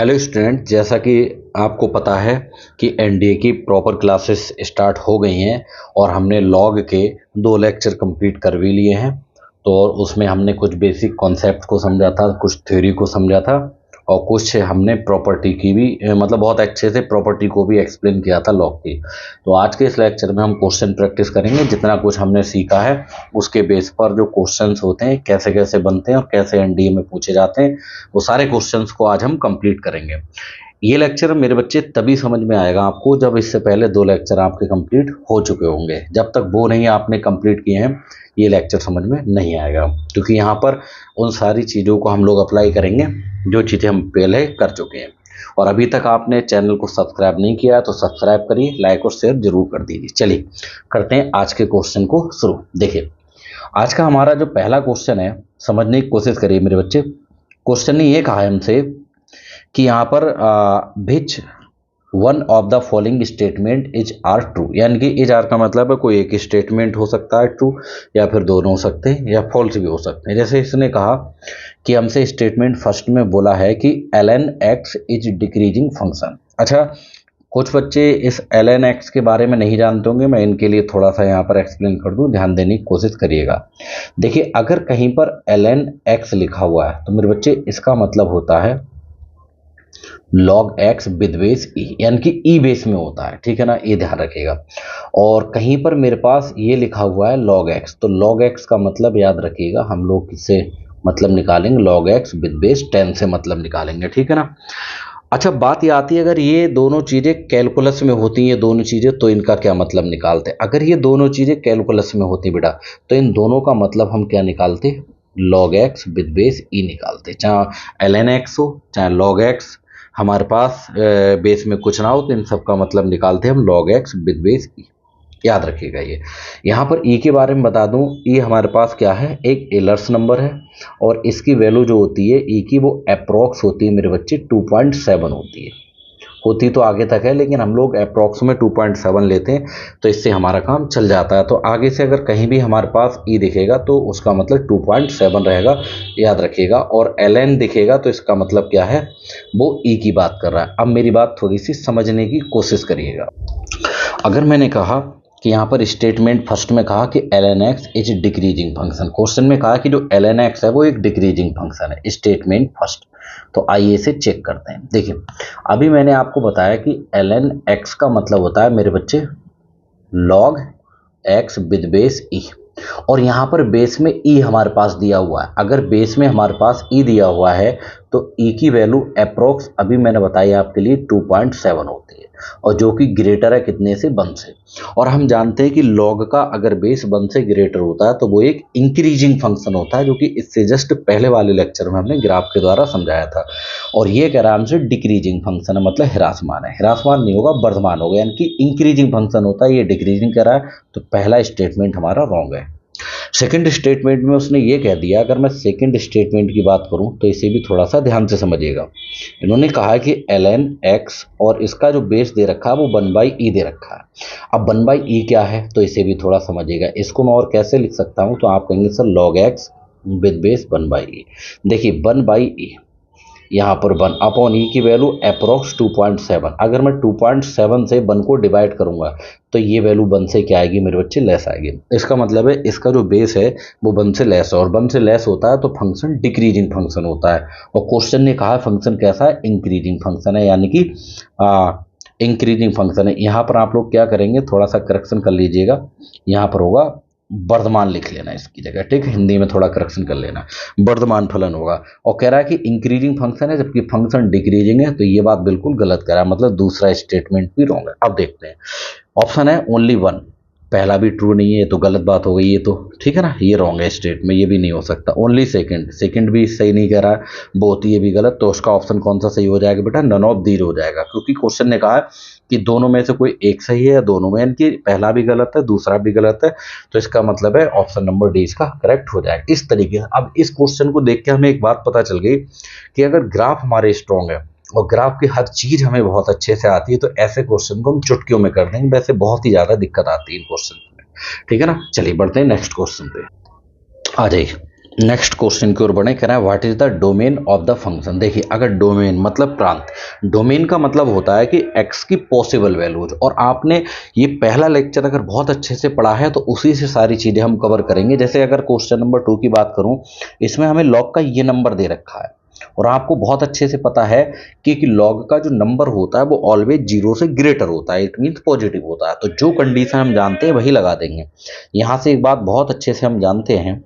Hello student, जैसा कि आपको पता है कि एनडीए की प्रॉपर क्लासेस स्टार्ट हो गई हैं और हमने लॉग के 2 लेक्चर कंप्लीट कर भी लिए हैं। तो और उसमें हमने कुछ बेसिक कॉन्सेप्ट को समझा था, कुछ थ्योरी को समझा था और कुछ हमने प्रॉपर्टी की भी मतलब बहुत अच्छे से प्रॉपर्टी को भी एक्सप्लेन किया था लॉग की। तो आज के इस लेक्चर में हम क्वेश्चन प्रैक्टिस करेंगे। जितना कुछ हमने सीखा है उसके बेस पर जो क्वेश्चंस होते हैं कैसे कैसे बनते हैं और कैसे एनडीए में पूछे जाते हैं, वो सारे क्वेश्चंस को आज हम कंप्लीट करेंगे। ये लेक्चर मेरे बच्चे तभी समझ में आएगा आपको जब इससे पहले 2 लेक्चर आपके कंप्लीट हो चुके होंगे। जब तक वो नहीं आपने कंप्लीट किए हैं ये लेक्चर समझ में नहीं आएगा, क्योंकि यहाँ पर उन सारी चीज़ों को हम लोग अप्लाई करेंगे जो चीज़ें हम पहले कर चुके हैं। और अभी तक आपने चैनल को सब्सक्राइब नहीं किया है तो सब्सक्राइब करिए, लाइक और शेयर जरूर कर दीजिए। चलिए करते हैं आज के क्वेश्चन को शुरू। देखिए आज का हमारा जो पहला क्वेश्चन है, समझने की कोशिश करिए मेरे बच्चे। क्वेश्चन ने ये कहा है हमसे कि यहाँ पर which one of the following statement is are true, यानी कि इज आर का मतलब है कोई एक स्टेटमेंट हो सकता है ट्रू, या फिर दोनों हो सकते हैं या फॉल्स भी हो सकते हैं। जैसे इसने कहा कि हमसे स्टेटमेंट फर्स्ट में बोला है कि ln x is decreasing function. अच्छा, कुछ बच्चे इस ln x के बारे में नहीं जानते होंगे, मैं इनके लिए थोड़ा सा यहाँ पर एक्सप्लेन कर दूँ, ध्यान देने की कोशिश करिएगा। देखिए अगर कहीं पर ln x लिखा हुआ है तो मेरे बच्चे इसका मतलब होता है log x विद बेस ई, यानी कि ई बेस में होता है, ठीक है ना, ये ध्यान रखिएगा। और कहीं पर मेरे पास ये लिखा हुआ है log x, तो log x का मतलब याद रखिएगा हम लोग किससे मतलब निकालेंगे, log x विद बेस 10 से मतलब निकालेंगे, ठीक है ना। अच्छा, बात ये आती है अगर ये दोनों चीज़ें कैलकुलस में होती हैं, दोनों चीज़ें, तो इनका क्या मतलब निकालते हैं। अगर ये दोनों चीज़ें कैलकुलस में होती बेटा तो इन दोनों का मतलब हम क्या निकालते, log x विद बेस ई निकालते। चाहे ln x हो चाहे log x हमारे पास बेस में कुछ ना हो तो इन सब का मतलब निकालते हैं हम log x विद बेस ई। याद रखिएगा ये। यहाँ पर ई के बारे में बता दूं, ई हमारे पास क्या है, एक एलर्स नंबर है और इसकी वैल्यू जो होती है ई की वो अप्रोक्स होती है मेरे बच्चे 2.7 होती है। होती तो आगे तक है लेकिन हम लोग अप्रोक्स में 2.7 लेते हैं तो इससे हमारा काम चल जाता है। तो आगे से अगर कहीं भी हमारे पास ई दिखेगा तो उसका मतलब 2.7 रहेगा, याद रखिएगा। और ln दिखेगा तो इसका मतलब क्या है, वो ई की बात कर रहा है। अब मेरी बात थोड़ी सी समझने की कोशिश करिएगा। अगर मैंने कहा कि यहाँ पर स्टेटमेंट फर्स्ट में कहा कि ln x is decreasing function, question में कहा कि जो ln x है वो एक डिक्रीजिंग फंक्शन है, स्टेटमेंट फर्स्ट। तो आइए इसे चेक करते हैं। देखिए अभी मैंने आपको बताया कि ln x का मतलब होता है मेरे बच्चे log x विद बेस ई, और यहाँ पर बेस में ई हमारे पास दिया हुआ है। अगर बेस में हमारे पास ई दिया हुआ है तो ई की वैल्यू अप्रोक्स अभी मैंने बताई आपके लिए 2.7 होती है, और जो कि ग्रेटर है कितने से, 1 से। और हम जानते हैं कि लॉग का अगर बेस 1 से ग्रेटर होता है तो वो एक इंक्रीजिंग फंक्शन होता है, जो कि इससे जस्ट पहले वाले लेक्चर में हमने ग्राफ के द्वारा समझाया था। और ये कह रहा है हमसे डिक्रीजिंग फंक्शन है, मतलब ह्रासमान है। ह्रासमान नहीं होगा, वर्धमान होगा, यानी कि इंक्रीजिंग फंक्शन होता है, ये डिक्रीजिंग कह रहा है, तो पहला स्टेटमेंट हमारा रॉन्ग है। सेकंड स्टेटमेंट में उसने ये कह दिया, अगर मैं सेकंड स्टेटमेंट की बात करूं तो इसे भी थोड़ा सा ध्यान से समझिएगा। इन्होंने कहा कि ln x और इसका जो बेस दे रखा है वो 1/e दे रखा है। अब 1/e क्या है तो इसे भी थोड़ा समझिएगा। इसको मैं और कैसे लिख सकता हूं, तो आप कहेंगे sir log x with base 1/e। देखिए 1/e यहाँ पर 1 अपॉन ई की वैल्यू अप्रोक्स 2.7। अगर मैं 2.7 से 1 को डिवाइड करूंगा तो ये वैल्यू 1 से क्या आएगी मेरे बच्चे, लेस आएगी। इसका मतलब है इसका जो बेस है वो 1 से लेस है, और 1 से लेस होता है तो फंक्शन डिक्रीजिंग फंक्शन होता है। और क्वेश्चन ने कहा फंक्शन कैसा है, इंक्रीजिंग फंक्शन है, यानी कि इंक्रीजिंग फंक्शन है। यहाँ पर आप लोग क्या करेंगे, थोड़ा सा करेक्शन कर लीजिएगा, यहाँ पर होगा वर्धमान लिख लेना इसकी जगह, ठीक है, हिंदी में थोड़ा करेक्शन कर लेना, वर्धमान फलन होगा। और कह रहा है कि इंक्रीजिंग फंक्शन है जबकि फंक्शन डिक्रीजिंग है, तो ये बात बिल्कुल गलत कह रहा है, मतलब दूसरा स्टेटमेंट भी रॉन्ग है। अब देखते हैं, ऑप्शन है ओनली 1, पहला भी ट्रू नहीं है तो गलत बात हो गई ये तो, ठीक है ना, ये रॉन्ग है स्टेट में, ये भी नहीं हो सकता। ओनली सेकंड भी सही नहीं कह रहा है, बोथ ये भी गलत। तो उसका ऑप्शन कौन सा सही हो जाएगा बेटा, नन ऑफ दीज हो जाएगा, क्योंकि क्वेश्चन ने कहा है कि दोनों में से कोई एक सही है या दोनों में, यानी कि पहला भी गलत है दूसरा भी गलत है, तो इसका मतलब है ऑप्शन नंबर डी इसका करेक्ट हो जाएगा। इस तरीके से अब इस क्वेश्चन को देख के हमें एक बात पता चल गई कि अगर ग्राफ हमारे स्ट्रॉन्ग है और ग्राफ की हर चीज हमें बहुत अच्छे से आती है तो ऐसे क्वेश्चन को हम चुटकियों में कर देंगे। वैसे बहुत ही ज्यादा दिक्कत आती है इन क्वेश्चन में, ठीक है ना। चलिए बढ़ते हैं नेक्स्ट क्वेश्चन पे, आ जाइए। नेक्स्ट क्वेश्चन की ओर बढ़े, कह रहा है what is the domain of the function. देखिए अगर डोमेन मतलब प्रांत, डोमेन का मतलब होता है कि एक्स की पॉसिबल वैल्यूज, और आपने ये पहला लेक्चर अगर बहुत अच्छे से पढ़ा है तो उसी से सारी चीजें हम कवर करेंगे। जैसे अगर क्वेश्चन नंबर 2 की बात करूं, इसमें हमें लॉग का ये नंबर दे रखा है और आपको बहुत अच्छे से पता है कि लॉग का जो नंबर होता है वो ऑलवेज जीरो से ग्रेटर होता है, इट मीन्स पॉजिटिव होता है। तो जो कंडीशन हम जानते हैं वही लगा देंगे। यहां से एक बात बहुत अच्छे से हम जानते हैं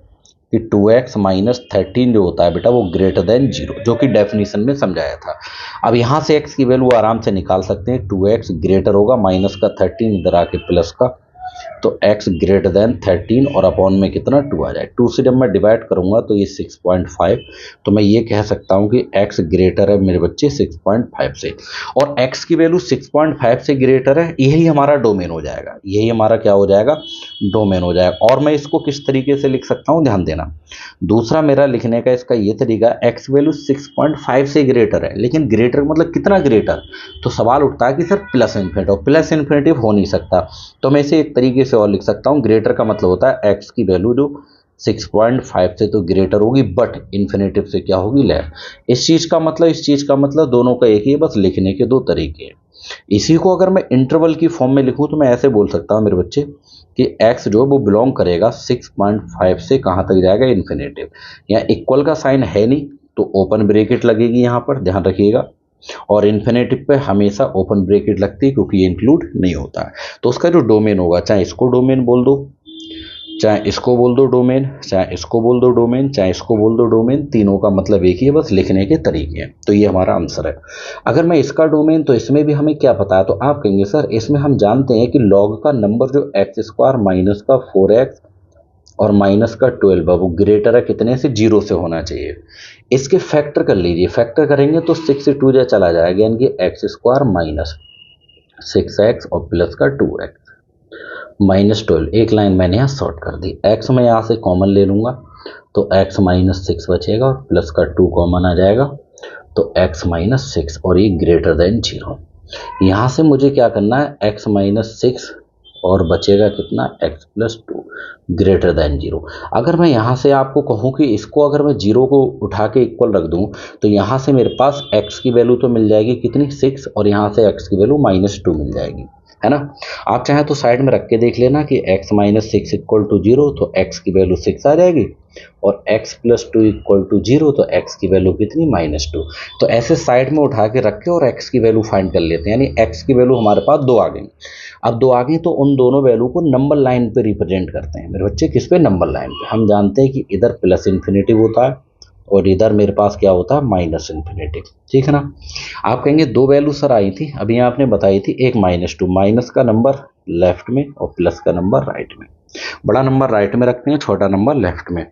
कि 2x माइनस 13 जो होता है बेटा वो ग्रेटर देन जीरो, जो कि डेफिनेशन में समझाया था। अब यहाँ से x की वैल्यू आराम से निकाल सकते हैं, 2x ग्रेटर होगा माइनस का 13 इधर आके प्लस का, तो x ग्रेटर देन 13 और अपॉन में कितना 2 आ जाए। 2 से जब मैं डिवाइड करूंगा तो ये 6.5, तो मैं ये कह सकता हूं कि x ग्रेटर है मेरे बच्चे 6.5 से, और x की वैल्यू 6.5 से ग्रेटर है, यही हमारा डोमेन हो जाएगा, यही हमारा क्या हो जाएगा, डोमेन हो जाएगा। और मैं इसको किस तरीके से लिख सकता हूं, ध्यान देना। दूसरा मेरा लिखने का इसका ये तरीका, x वैल्यू 6.5 से ग्रेटर है, लेकिन ग्रेटर मतलब कितना ग्रेटर, तो सवाल उठता है कि सर प्लस इन्फिनिटी, और प्लस इन्फिनिटी हो नहीं सकता। तो मैं इसे एक तरीके से और लिख सकता हूं, ग्रेटर का मतलब होता है x की वैल्यू जो 6.5 से तो ग्रेटर होगी बट इन्फिनेटिव से क्या होगी, लेस। इस चीज का मतलब, इस चीज का मतलब दोनों का एक ही है, बस लिखने के दो तरीके हैं। इसी को अगर मैं इंटरवल की फॉर्म में लिखूं तो मैं ऐसे बोल सकता हूं मेरे बच्चे कि x जो वो बिलोंग करेगा 6.5 से कहां तक जाएगा, इन्फिनेटिव। यहाँ इक्वल का साइन है नहीं तो ओपन ब्रेकेट लगेगी, यहाँ पर ध्यान रखिएगा, और इन्फिनेटिव पे हमेशा ओपन ब्रेकेट लगती है क्योंकि ये इंक्लूड नहीं होता है। तो उसका जो डोमेन होगा, चाहे इसको डोमेन बोल दो, चाहे इसको बोल दो डोमेन, चाहे इसको बोल दो डोमेन, चाहे इसको बोल दो डोमेन, तीनों का मतलब एक ही है, बस लिखने के तरीके हैं। तो ये हमारा आंसर है। अगर मैं इसका डोमेन, तो इसमें भी हमें क्या पता है, तो आप कहेंगे सर इसमें हम जानते हैं कि लॉग का नंबर जो एक्स स्क्वायर माइनस का 4x और माइनस का 12 है वो ग्रेटर है कितने से, जीरो से होना चाहिए। इसके फैक्टर कर लीजिए, फैक्टर करेंगे तो 6 से 2 चला जाएगा, यानी कि एक्स स्क्वायर माइनस 6x और प्लस का 2x माइनस 12, एक लाइन मैंने यहाँ शॉर्ट कर दी। x मैं यहाँ से कॉमन ले लूँगा तो x माइनस 6 बचेगा और प्लस का 2 कॉमन आ जाएगा, तो x माइनस 6 और ये ग्रेटर देन जीरो। यहाँ से मुझे क्या करना है, x माइनस 6 और बचेगा कितना, x plus 2 greater than zero. अगर मैं यहाँ से आपको कहूँ कि इसको अगर मैं जीरो को उठा के इक्वल रख दूँ तो यहाँ से मेरे पास x की वैल्यू तो मिल जाएगी कितनी, 6, और यहाँ से x की वैल्यू माइनस 2 मिल जाएगी, है ना। आप चाहें तो साइड में रख के देख लेना कि x minus 6 equal to zero, तो x की वैल्यू 6 आ जाएगी, और x plus 2 equal to zero, तो x की वैल्यू कितनी, माइनस 2। तो ऐसे साइड में उठा के रख के और x की वैल्यू फाइंड कर लेते हैं, यानी x की वैल्यू हमारे पास 2 आ गई। अब 2 आ गई तो उन दोनों वैल्यू को नंबर लाइन पे रिप्रेजेंट करते हैं मेरे बच्चे, किस पे, नंबर लाइन पे। हम जानते हैं कि इधर प्लस इन्फिनेटिव होता है और इधर मेरे पास क्या होता है, माइनस इन्फिनेटिव, ठीक है ना। आप कहेंगे दो वैल्यू सर आई थी, अभी आपने बताई थी, एक माइनस 2, माइनस का नंबर लेफ्ट में और प्लस का नंबर राइट में। बड़ा नंबर राइट में रखते हैं, छोटा नंबर लेफ्ट में।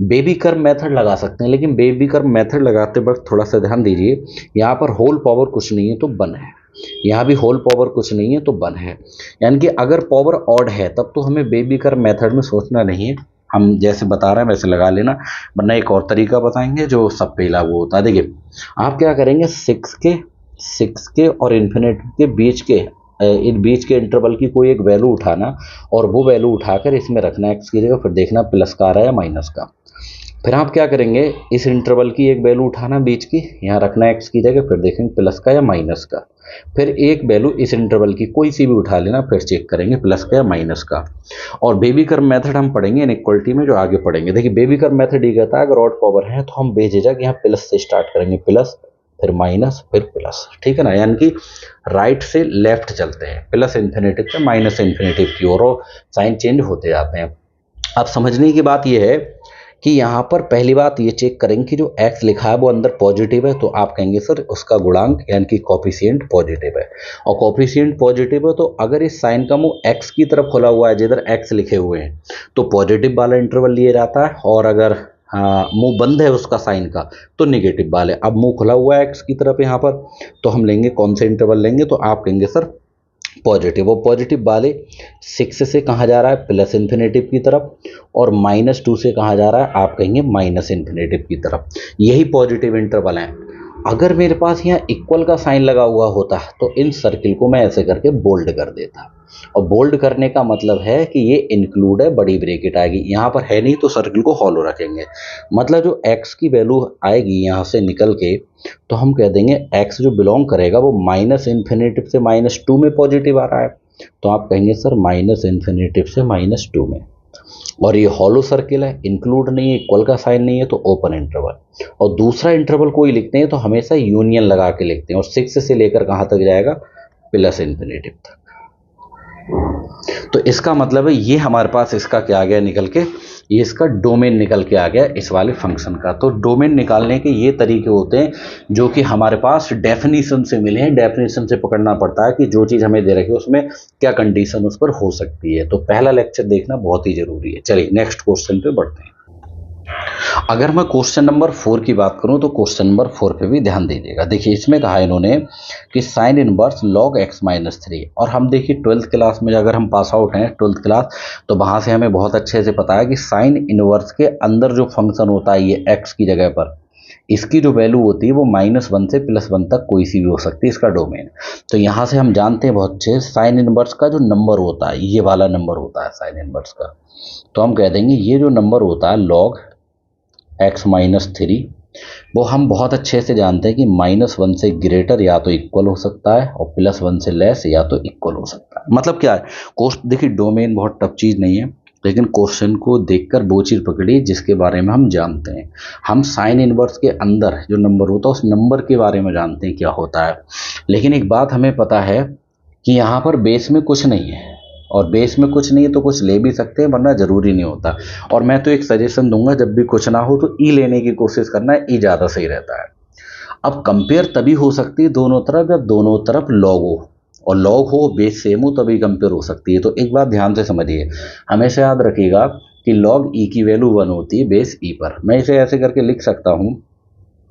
बेबी कर्व मेथड लगा सकते हैं, लेकिन बेबी कर्व मेथड लगाते वक्त थोड़ा सा ध्यान दीजिए, यहाँ पर होल पावर कुछ नहीं है तो वन है, यहाँ भी होल पावर कुछ नहीं है तो वन है, यानी कि अगर पावर ऑड है तब तो हमें बेबी कर्व मेथड में सोचना नहीं है, हम जैसे बता रहे हैं वैसे लगा लेना। वरना एक और तरीका बताएंगे जो सब पे लागू होता है। देखिए आप क्या करेंगे, 6 के और इन्फिनिटी के बीच के इन बीच के इंटरवल की कोई एक वैल्यू उठाना और वो वैल्यू उठाकर इसमें रखना एक्स की जगह, फिर देखना प्लस का आ रहा है या माइनस का। फिर आप क्या करेंगे, इस इंटरवल की एक वैल्यू उठाना बीच की, यहाँ रखना एक्स की जगह, फिर देखेंगे प्लस का या माइनस का। फिर एक वैल्यू इस इंटरवल की कोई सी भी उठा लेना, फिर चेक करेंगे प्लस का या माइनस का। और बेबी कर्व मेथड हम पढ़ेंगे इनइक्वालिटी में जो आगे पढ़ेंगे। देखिए बेबी कर्व मेथड ये कहता है अगर ऑड पावर है तो हम बेझिझक यहाँ प्लस से स्टार्ट करेंगे, प्लस फिर माइनस फिर प्लस, ठीक है ना, यानी कि राइट से लेफ्ट चलते हैं, प्लस इन्फिनेटिव से माइनस इन्फिनेटिव की ओर, और साइन चेंज होते जाते हैं। अब समझने की बात यह है कि यहाँ पर पहली बात ये चेक करेंगे कि जो x लिखा है वो अंदर पॉजिटिव है, तो आप कहेंगे सर उसका गुणांक यानी कि कोफिशिएंट पॉजिटिव है, और कोफिशिएंट पॉजिटिव है तो अगर इस साइन का मुंह x की तरफ खुला हुआ है जिधर x लिखे हुए हैं तो पॉजिटिव वाला इंटरवल लिया जाता है, और अगर मुंह बंद है उसका साइन का तो निगेटिव वाले। अब मुंह खुला हुआ है x की तरफ यहाँ पर, तो हम लेंगे कौन से इंटरवल लेंगे, तो आप कहेंगे सर पॉजिटिव, वो पॉजिटिव वाले 6 से कहाँ जा रहा है, प्लस इन्फिनेटिव की तरफ, और -2 से कहाँ जा रहा है, आप कहेंगे माइनस इन्फिनेटिव की तरफ। यही पॉजिटिव इंटरवल हैं। अगर मेरे पास यहाँ इक्वल का साइन लगा हुआ होता तो इन सर्किल को मैं ऐसे करके बोल्ड कर देता, और बोल्ड करने का मतलब है कि ये इंक्लूड है, बड़ी ब्रेकेट आएगी, यहाँ पर है नहीं तो सर्किल को हॉलो रखेंगे। मतलब जो x की वैल्यू आएगी यहाँ से निकल के, तो हम कह देंगे x जो बिलोंग करेगा वो माइनस इन्फिनेटिव से -2 में पॉजिटिव आ रहा है, तो आप कहेंगे सर माइनस इन्फिनेटिव से -2 में। और ये हॉलो सर्किल है, इंक्लूड नहीं है, इक्वल का साइन नहीं है, तो ओपन इंटरवल। और दूसरा इंटरवल कोई लिखते हैं तो हमेशा यूनियन लगा के लिखते हैं, और 6 से लेकर कहाँ तक जाएगा, प्लस इन्फिनेटिव तक। तो इसका मतलब है ये हमारे पास इसका क्या आ गया निकल के, ये इसका डोमेन निकल के आ गया इस वाले फंक्शन का। तो डोमेन निकालने के ये तरीके होते हैं जो कि हमारे पास डेफिनेशन से मिले हैं। डेफिनेशन से पकड़ना पड़ता है कि जो चीज़ हमें दे रखी है उसमें क्या कंडीशन उस पर हो सकती है। तो पहला लेक्चर देखना बहुत ही जरूरी है। चलिए नेक्स्ट क्वेश्चन पे बढ़ते हैं। अगर मैं क्वेश्चन नंबर 4 की बात करूं तो क्वेश्चन नंबर 4 पे भी ध्यान दीजिएगा। देखिए इसमें कहा इन्होंने कि साइन इनवर्स log x-3, और हम देखिए 12th क्लास में अगर हम पास आउट हैं 12th क्लास, तो वहां से हमें बहुत अच्छे से पता है कि साइन इनवर्स के अंदर जो फंक्शन होता है ये x की जगह पर, इसकी जो वैल्यू होती है वो -1 से +1 तक कोई सी भी हो सकती है, इसका डोमेन। तो यहाँ से हम जानते हैं बहुत अच्छे, साइन इनवर्स का जो नंबर होता है ये वाला नंबर होता है साइन इनवर्स का, तो हम कह देंगे ये जो नंबर होता है log x-3, वो हम बहुत अच्छे से जानते हैं कि -1 से ग्रेटर या तो इक्वल हो सकता है और +1 से लेस या तो इक्वल हो सकता है। मतलब क्या है, देखिए डोमेन बहुत टफ चीज़ नहीं है, लेकिन क्वेश्चन को देखकर वो चीज़ पकड़ी जिसके बारे में हम जानते हैं। हम साइन इनवर्स के अंदर जो नंबर होता है उस नंबर के बारे में जानते हैं क्या होता है। लेकिन एक बात हमें पता है कि यहाँ पर बेस में कुछ नहीं है, और बेस में कुछ नहीं है तो कुछ ले भी सकते हैं, वरना ज़रूरी नहीं होता। और मैं तो एक सजेशन दूंगा, जब भी कुछ ना हो तो ई लेने की कोशिश करना है, ई ज़्यादा सही रहता है। अब कंपेयर तभी हो सकती है दोनों तरफ जब दोनों तरफ लॉग हो, और लॉग हो बेस सेम हो तभी कंपेयर हो सकती है। तो एक बात ध्यान से समझिए, हमेशा याद रखिएगा कि लॉग ई की वैल्यू 1 होती है बेस ई पर। मैं इसे ऐसे करके लिख सकता हूँ,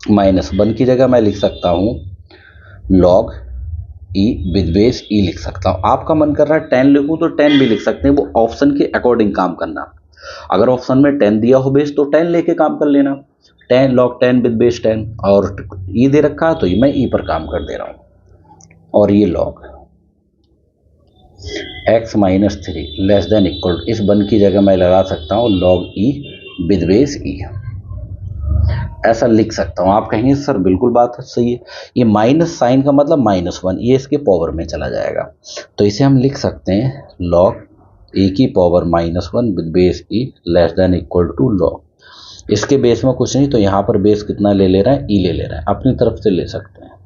-1 की जगह मैं लिख सकता हूँ लॉग ई विद बेस ई लिख सकता हूँ। आपका मन कर रहा है 10 लिखूँ तो 10 भी लिख सकते हैं, वो ऑप्शन के अकॉर्डिंग काम करना। अगर ऑप्शन में 10 दिया हो बेस तो 10 लेके काम कर लेना, 10 log 10 विद बेस 10, और ई दे रखा है तो मैं ई पर काम कर दे रहा हूँ। और ये log x-3 less than equal, इस 1 की जगह मैं लगा सकता हूँ log ई विद बेस ई, ऐसा लिख सकता हूँ। आप कहेंगे सर बिल्कुल बात सही है, ये माइनस साइन का मतलब -1, ये इसके पावर में चला जाएगा, तो इसे हम लिख सकते हैं log e की power -1 with base e less than equal to log, इसके बेस में कुछ नहीं तो यहाँ पर बेस कितना ले ले रहे हैं, e ले ले रहे हैं, अपनी तरफ से ले सकते हैं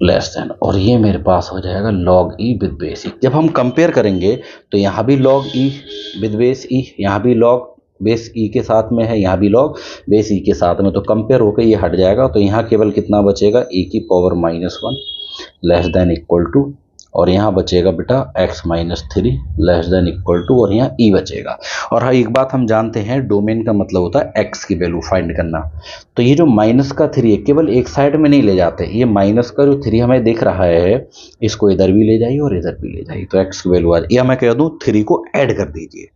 लेस देन, और ये मेरे पास हो जाएगा log e with base e। जब हम कंपेयर करेंगे तो यहाँ भी log e with base e, यहाँ भी log बेस ई के साथ में है, यहाँ भी log बेस ई के साथ में, तो कंपेयर होकर ये हट जाएगा। तो यहाँ केवल कितना बचेगा, e की power -1 less than equal to, और यहाँ बचेगा बेटा x-3 less than equal to, और यहाँ e बचेगा। और हाँ एक बात हम जानते हैं, डोमेन का मतलब होता है x की वैल्यू फाइंड करना। तो ये जो -3 है केवल एक साइड में नहीं ले जाते, ये माइनस का जो 3 हमें दिख रहा है इसको इधर भी ले जाइए और इधर भी ले जाइए, तो x की वैल्यू आ जाए, या मैं कह दूँ 3 को ऐड कर दीजिए,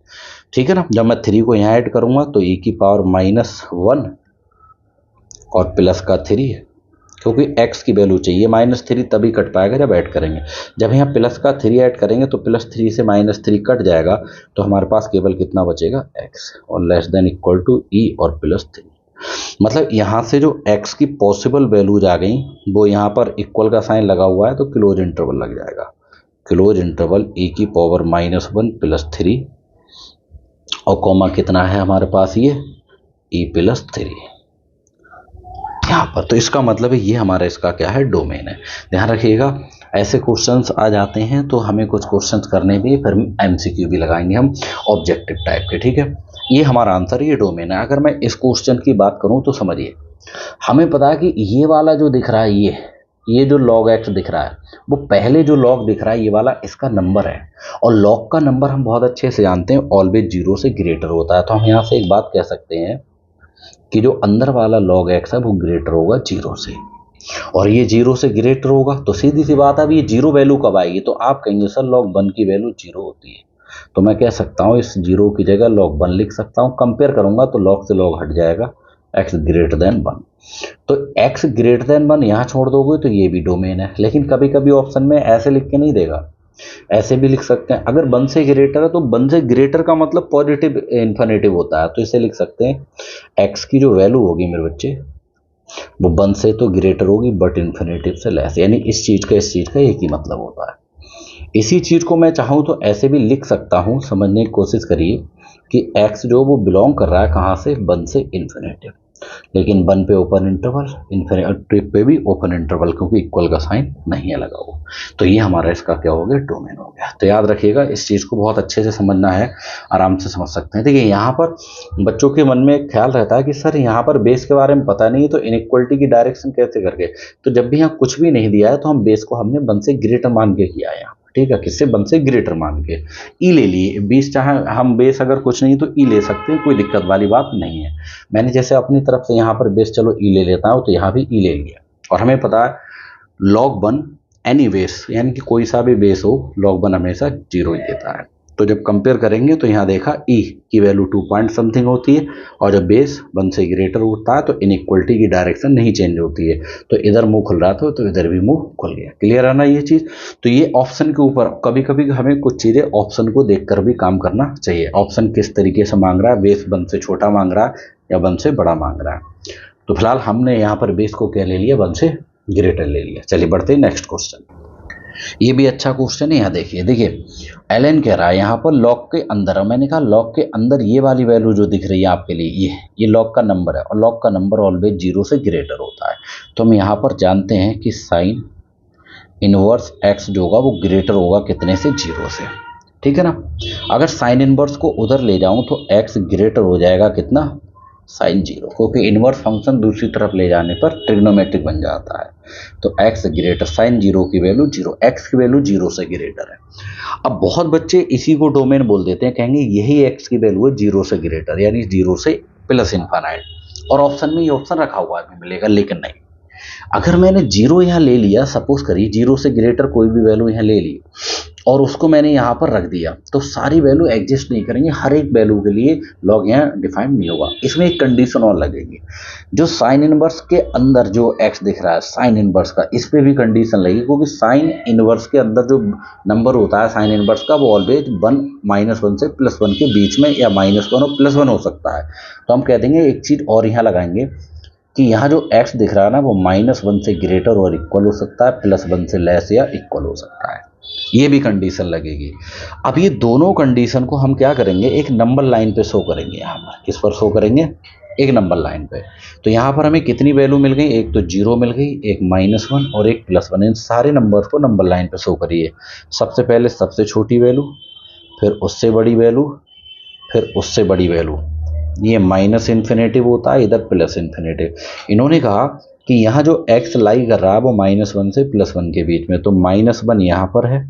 ठीक है ना। जब मैं 3 को यहाँ ऐड करूँगा तो e की पावर -1 और प्लस का 3, क्योंकि x की वैल्यू चाहिए, -3 तभी कट पाएगा जब ऐड करेंगे। जब यहाँ प्लस का 3 ऐड करेंगे तो +3 से -3 कट जाएगा, तो हमारे पास केवल कितना बचेगा x, और less than equal to e और +3। मतलब यहाँ से जो x की पॉसिबल वैल्यूज आ गई, वो यहाँ पर इक्वल का साइन लगा हुआ है तो क्लोज इंटरवल लग जाएगा, क्लोज इंटरवल e की पावर -1 +3, और कॉमा कितना है हमारे पास, ये e +3 यहाँ पर। तो इसका मतलब है ये हमारा इसका क्या है, डोमेन है। ध्यान रखिएगा ऐसे क्वेश्चंस आ जाते हैं तो हमें कुछ क्वेश्चंस करने भी, फिर एमसीक्यू भी लगाएंगे हम ऑब्जेक्टिव टाइप के, ठीक है। ये हमारा आंसर, ये डोमेन है। अगर मैं इस क्वेश्चन की बात करूं तो समझिए, हमें पता है कि ये वाला जो दिख रहा है, ये जो log x दिख रहा है, वो पहले जो log दिख रहा है ये वाला इसका नंबर है, और log का नंबर हम बहुत अच्छे से जानते हैं ऑलवेज 0 से ग्रेटर होता है। तो हम यहाँ से एक बात कह सकते हैं कि जो अंदर वाला log x है वो ग्रेटर होगा 0 से, और ये 0 से ग्रेटर होगा, तो सीधी सी बात है, अब ये 0 वैल्यू कब आएगी, तो आप कहेंगे सर log 1 की वैल्यू 0 होती है, तो मैं कह सकता हूँ इस 0 की जगह log 1 लिख सकता हूँ। कंपेयर करूंगा तो log से log हट जाएगा, x ग्रेटर देन 1। तो x ग्रेटर देन 1 यहाँ छोड़ दोगे तो ये भी डोमेन है, लेकिन कभी कभी ऑप्शन में ऐसे लिख के नहीं देगा, ऐसे भी लिख सकते हैं। अगर 1 से ग्रेटर है तो 1 से ग्रेटर का मतलब पॉजिटिव इन्फिनेटिव होता है, तो इसे लिख सकते हैं x की जो वैल्यू होगी मेरे बच्चे वो 1 से तो ग्रेटर होगी बट इन्फिनेटिव से लेस, यानी इस चीज़ का एक ही मतलब होता है। इसी चीज़ को मैं चाहूँ तो ऐसे भी लिख सकता हूँ, समझने की कोशिश करिए कि x जो वो बिलोंग कर रहा है कहाँ से, 1 से इन्फिनेटिव, लेकिन 1 पे ओपन इंटरवल, इन्फिनेटिव पे भी ओपन इंटरवल, क्योंकि इक्वल का साइन नहीं है लगा हुआ। तो ये हमारा इसका क्या हो गया, डोमेन हो गया। तो याद रखिएगा, इस चीज़ को बहुत अच्छे से समझना है, आराम से समझ सकते हैं। देखिए यहाँ पर बच्चों के मन में एक ख्याल रहता है कि सर यहाँ पर बेस के बारे में पता नहीं है तो इनइक्वलिटी की डायरेक्शन कैसे करके। तो जब भी यहाँ कुछ भी नहीं दिया है तो हम बेस को हमने 1 से ग्रेटर मान के किया है यहाँ, ठीक है, किससे, 1 से ग्रेटर मान के। ई ले लिए, 20 चाहे हम बेस अगर कुछ नहीं तो ई ले सकते हैं, कोई दिक्कत वाली बात नहीं है। मैंने जैसे अपनी तरफ से यहाँ पर बेस चलो ई ले लेता हूँ, तो यहाँ भी ई ले लिया। और हमें पता है log 1 एनी बेस, यानी कि कोई सा भी बेस हो log 1 हमेशा 0 ही देता है। तो जब कंपेयर करेंगे तो यहाँ देखा ई की वैल्यू 2 पॉइंट समथिंग होती है, और जब बेस 1 से ग्रेटर होता है तो इनइक्वलिटी की डायरेक्शन नहीं चेंज होती है। तो इधर मुंह खुल रहा था तो इधर भी मुंह खुल गया। क्लियर है ना ये चीज़। तो ये ऑप्शन के ऊपर कभी कभी हमें कुछ चीज़ें ऑप्शन को देखकर भी काम करना चाहिए। ऑप्शन किस तरीके से मांग रहा है, बेस 1 से छोटा मांग रहा है या 1 से बड़ा मांग रहा है। तो फिलहाल हमने यहाँ पर बेस को क्या ले लिया, 1 से ग्रेटर ले लिया। चलिए बढ़ते हैं नेक्स्ट क्वेश्चन। ये भी अच्छा क्वेश्चन है। यहाँ देखिए एलन कह रहा है यहाँ पर लॉग के अंदर, मैंने कहा लॉग के अंदर ये वाली वैल्यू जो दिख रही है आपके लिए, ये लॉग का नंबर है, और लॉग का नंबर ऑलवेज 0 से ग्रेटर होता है। तो हम यहाँ पर जानते हैं कि साइन इनवर्स एक्स जो होगा वो ग्रेटर होगा कितने से, 0 से, ठीक है ना। अगर साइन इनवर्स को उधर ले जाऊं तो एक्स ग्रेटर हो जाएगा कितना, साइन 0, क्योंकि इनवर्स फंक्शन दूसरी तरफ ले जाने पर ट्रिग्नोमेट्रिक बन जाता है। तो x ग्रेटर, साइन 0 की वैल्यू 0, x की वैल्यू 0 से ग्रेटर है। अब बहुत बच्चे इसी को डोमेन बोल देते हैं, कहेंगे यही x की वैल्यू है 0 से ग्रेटर, यानी 0 से प्लस इनफाइनाइट, और ऑप्शन में ये ऑप्शन रखा हुआ है मिलेगा। लेकिन नहीं, अगर मैंने 0 यहाँ ले लिया, सपोज करिए 0 से ग्रेटर कोई भी वैल्यू यहाँ ले ली और उसको मैंने यहाँ पर रख दिया, तो सारी वैल्यू एग्जिस्ट नहीं करेंगे, हर एक वैल्यू के लिए लॉग यहाँ डिफाइन नहीं होगा। इसमें एक कंडीशन और लगेगी, जो साइन इनवर्स के अंदर जो x दिख रहा है साइन इनवर्स का, इस पर भी कंडीशन लगेगी, क्योंकि साइन इनवर्स के अंदर जो नंबर होता है साइन इनवर्स का वो ऑलवेज 1 -1 से +1 के बीच में, या -1 और +1 हो सकता है। तो हम कह देंगे एक चीज़ और यहाँ लगाएंगे कि यहाँ जो x दिख रहा है ना वो -1 से ग्रेटर और इक्वल हो सकता है, +1 से लेस या इक्वल हो सकता है, ये भी कंडीशन लगेगी। अब ये दोनों कंडीशन को हम क्या करेंगे, एक नंबर लाइन पे शो करेंगे। यहाँ पर किस पर शो करेंगे, एक नंबर लाइन पे। तो यहाँ पर हमें कितनी वैल्यू मिल गई, एक तो 0 मिल गई, एक -1 और एक +1। इन सारे नंबर्स को नंबर लाइन पे शो करिए। सबसे पहले सबसे छोटी वैल्यू, फिर उससे बड़ी वैल्यू, फिर उससे बड़ी वैल्यू। ये माइनस इन्फिनेटिव होता है, इधर प्लस इन्फिनेटिव। इन्होंने कहा कि यहाँ जो x लाई कर रहा है वो -1 से +1 के बीच में, तो -1 यहाँ पर है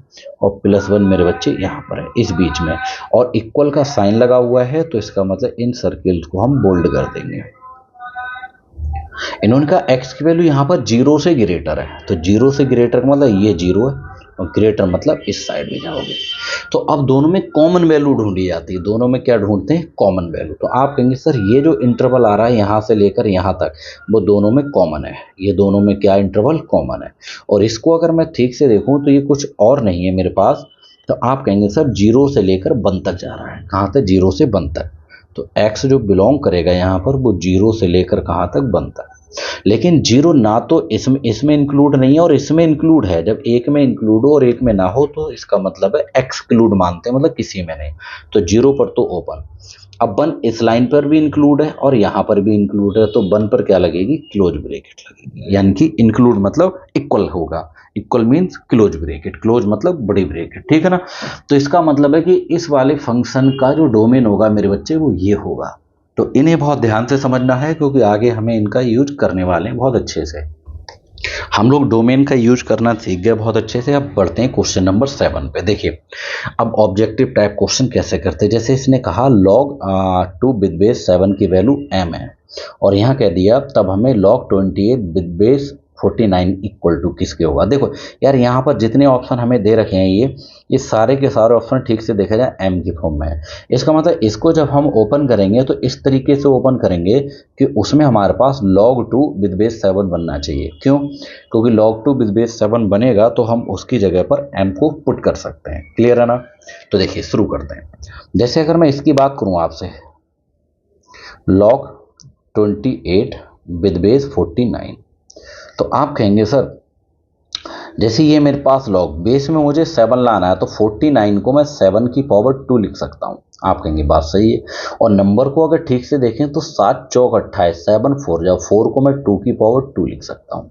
और +1 मेरे बच्चे यहाँ पर है, इस बीच में, और इक्वल का साइन लगा हुआ है, तो इसका मतलब इन सर्किल्स को हम बोल्ड कर देंगे। इन्होंने कहा x की वैल्यू यहाँ पर 0 से ग्रेटर है, तो 0 से ग्रेटर का मतलब ये 0 है और ग्रेटर मतलब इस साइड में जाओगे। तो अब दोनों में कॉमन वैल्यू ढूंढी जाती है। दोनों में क्या ढूंढते हैं, कॉमन वैल्यू। तो आप कहेंगे सर ये जो इंटरवल आ रहा है यहाँ से लेकर यहाँ तक, वो दोनों में कॉमन है। ये दोनों में क्या इंटरवल कॉमन है। और इसको अगर मैं ठीक से देखूँ तो ये कुछ और नहीं है मेरे पास। तो आप कहेंगे सर 0 से लेकर 1 तक जा रहा है। कहाँ तक, 0 से 1 तक। तो x जो बिलोंग करेगा यहाँ पर वो 0 से लेकर कहाँ तक, 1 तक। लेकिन 0 ना तो इसमें इंक्लूड नहीं है और इसमें इंक्लूड है। जब एक में इंक्लूड हो और एक में ना हो तो इसका मतलब है एक्सक्लूड मानते हैं, मतलब किसी में नहीं। तो 0 पर तो ओपन। अब 1 इस लाइन पर भी इंक्लूड है और यहाँ पर भी इंक्लूड है, तो 1 पर क्या लगेगी, क्लोज ब्रैकेट लगेगी। यानी कि इंक्लूड मतलब इक्वल होगा। Equal means close bracket, close मतलब बड़ी ब्रैकेट, ठीक है ना। तो इसका मतलब है कि इस वाले फंक्शन का जो डोमेन होगा मेरे बच्चे वो ये होगा। तो इन्हें बहुत ध्यान से समझना है, क्योंकि आगे हमें इनका यूज करने वाले हैं बहुत अच्छे से। हम लोग डोमेन का यूज करना सीख गए बहुत अच्छे से। अब बढ़ते हैं क्वेश्चन नंबर 7 पे। देखिए अब ऑब्जेक्टिव टाइप क्वेश्चन कैसे करते हैं। जैसे इसने कहा log 2 बिग बेस 7 की वैल्यू m है, और यहाँ कह दिया तब हमें log 28 big base 49 equal to किसके होगा। देखो यार यहाँ पर जितने ऑप्शन हमें दे रखे हैं ये सारे के सारे ऑप्शन ठीक से देखा जाए एम की फॉर्म में है। इसका मतलब इसको जब हम ओपन करेंगे तो इस तरीके से ओपन करेंगे कि उसमें हमारे पास log 2 विद बेस 7 बनना चाहिए। क्यों? क्योंकि log 2 विद बेस 7 बनेगा तो हम उसकी जगह पर m को पुट कर सकते हैं। क्लियर है ना? तो देखिए शुरू करते हैं। जैसे अगर मैं इसकी बात करूं आपसे, log 28 विद बेस 49, तो आप कहेंगे सर जैसे ये मेरे पास लॉग बेस में मुझे 7 लाना है तो 49 को मैं 7 की पावर 2 लिख सकता हूँ। आप कहेंगे बात सही है। और नंबर को अगर ठीक से देखें तो 7 चौक 28, 7 4 जा 4 को मैं 2 की पावर 2 लिख सकता हूँ।